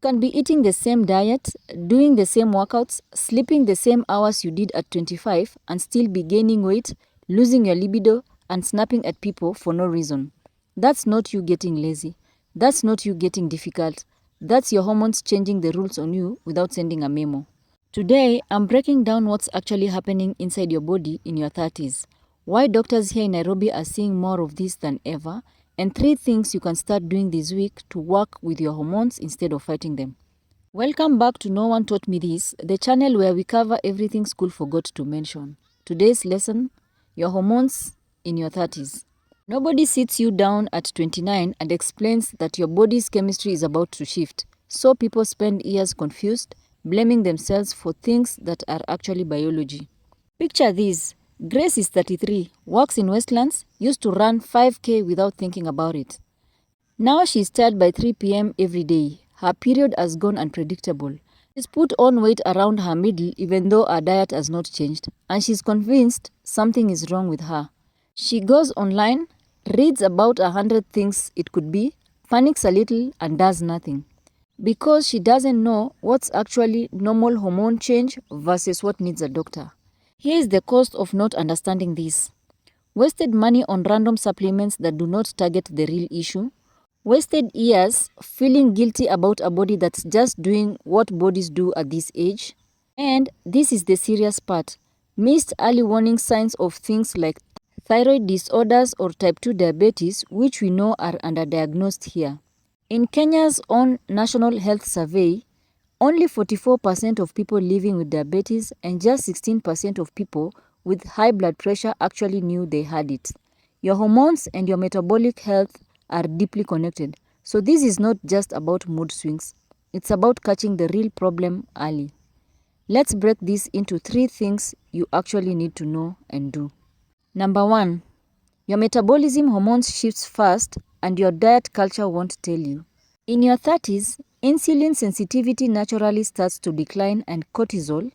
can be eating the same diet, doing the same workouts, sleeping the same hours you did at 25 and still be gaining weight, losing your libido, and snapping at people for no reason. That's not you getting lazy. That's not you getting difficult. That's your hormones changing the rules on you without sending a memo. Today, I'm breaking down what's actually happening inside your body in your 30s, why doctors here in Nairobi are seeing more of this than ever, and 3 things you can start doing this week to work with your hormones instead of fighting them. Welcome back to No One Taught Me This, the channel where we cover everything school forgot to mention. Today's lesson, your hormones in your 30s. Nobody sits you down at 29 and explains that your body's chemistry is about to shift, so people spend years confused, blaming themselves for things that are actually biology. Picture this. Grace is 33, works in Westlands, used to run 5K without thinking about it. Now she's tired by 3 p.m. every day. Her period has gone unpredictable. She's put on weight around her middle even though her diet has not changed, and she's convinced something is wrong with her. She goes online, reads about 100 things it could be, panics a little and does nothing. Because she doesn't know what's actually normal hormone change versus what needs a doctor. Here is the cost of not understanding this. Wasted money on random supplements that do not target the real issue. Wasted years feeling guilty about a body that's just doing what bodies do at this age. And this is the serious part. Missed early warning signs of things like thyroid disorders or type 2 diabetes, which we know are underdiagnosed here. In Kenya's own National Health Survey, only 44% of people living with diabetes and just 16% of people with high blood pressure actually knew they had it. Your hormones and your metabolic health are deeply connected. So this is not just about mood swings. It's about catching the real problem early. Let's break this into 3 things you actually need to know and do. Number 1. Your metabolism hormones shifts fast and your diet culture won't tell you. In your 30s, insulin sensitivity naturally starts to decline and cortisol,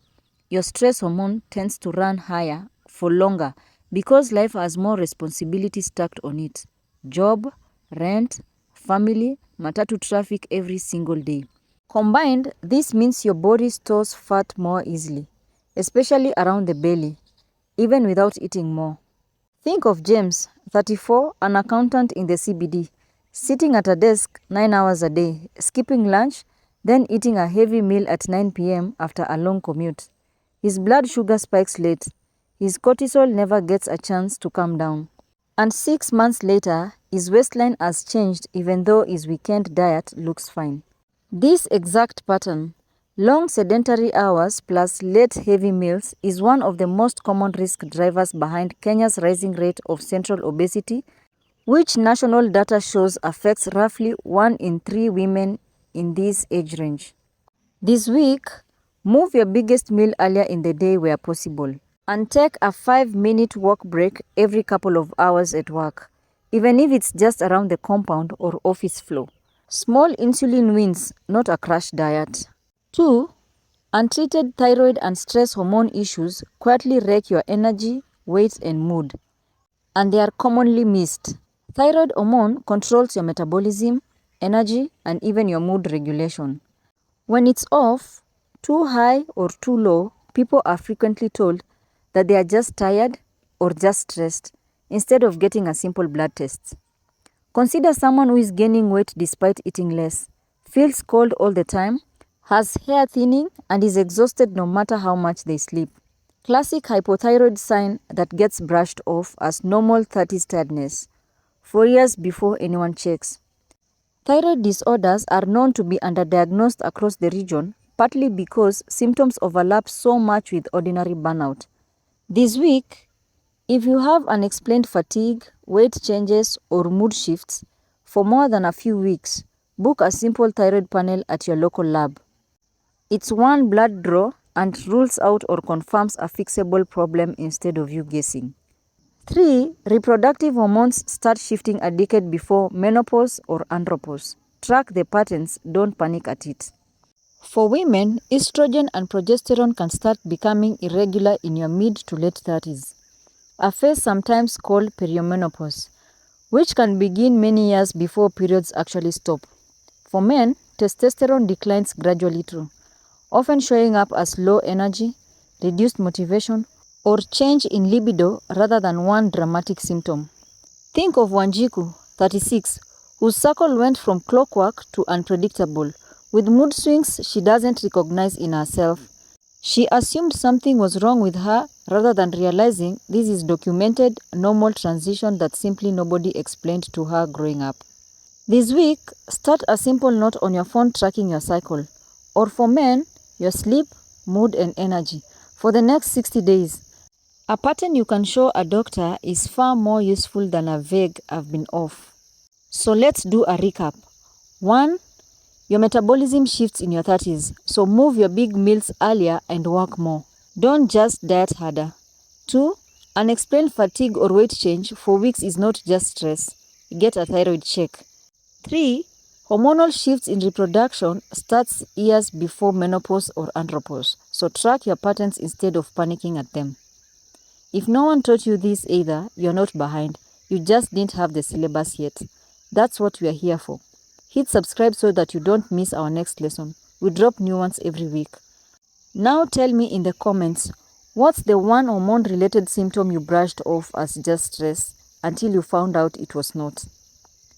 your stress hormone, tends to run higher for longer because life has more responsibilities stacked on it. Job, rent, family, matatu traffic every single day. Combined, this means your body stores fat more easily, especially around the belly, even without eating more. Think of James, 34, an accountant in the CBD, sitting at a desk 9 hours a day, skipping lunch, then eating a heavy meal at 9 p.m. after a long commute. His blood sugar spikes late. His cortisol never gets a chance to calm down. And 6 months later, his waistline has changed even though his weekend diet looks fine. This exact pattern, long sedentary hours plus late heavy meals, is one of the most common risk drivers behind Kenya's rising rate of central obesity, which national data shows affects roughly 1 in 3 women in this age range. This week, move your biggest meal earlier in the day where possible, and take a 5-minute walk break every couple of hours at work, even if it's just around the compound or office floor. Small insulin wins, not a crash diet. 2. Untreated thyroid and stress hormone issues quietly wreck your energy, weight, and mood, and they are commonly missed. Thyroid hormone controls your metabolism, energy, and even your mood regulation. When it's off, too high or too low, people are frequently told that they are just tired or just stressed, instead of getting a simple blood test. Consider someone who is gaining weight despite eating less, feels cold all the time, has hair thinning, and is exhausted no matter how much they sleep. Classic hypothyroid sign that gets brushed off as normal 30s tiredness 4 years before anyone checks. Thyroid disorders are known to be underdiagnosed across the region, partly because symptoms overlap so much with ordinary burnout. This week, if you have unexplained fatigue, weight changes, or mood shifts for more than a few weeks, book a simple thyroid panel at your local lab. It's one blood draw and rules out or confirms a fixable problem instead of you guessing. 3. Reproductive hormones start shifting a decade before menopause or andropause. Track the patterns, don't panic at it. For women, estrogen and progesterone can start becoming irregular in your mid to late 30s, a phase sometimes called perimenopause, which can begin many years before periods actually stop. For men, testosterone declines gradually too, often showing up as low energy, reduced motivation, or change in libido rather than one dramatic symptom. Think of Wanjiku, 36, whose cycle went from clockwork to unpredictable, with mood swings she doesn't recognize in herself. She assumed something was wrong with her rather than realizing this is documented, normal transition that simply nobody explained to her growing up. This week, start a simple note on your phone tracking your cycle, or for men, your sleep, mood, and energy for the next 60 days. A pattern you can show a doctor is far more useful than a vague "I've been off." So let's do a recap. 1. Your metabolism shifts in your 30s, so move your big meals earlier and work more. Don't just diet harder. 2. Unexplained fatigue or weight change for weeks is not just stress. Get a thyroid check. 3. Hormonal shifts in reproduction starts years before menopause or andropause, so track your patterns instead of panicking at them. If no one taught you this either, you're not behind. You just didn't have the syllabus yet. That's what we are here for. Hit subscribe so that you don't miss our next lesson. We drop new ones every week. Now tell me in the comments, what's the one hormone-related symptom you brushed off as just stress until you found out it was not?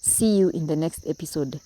See you in the next episode.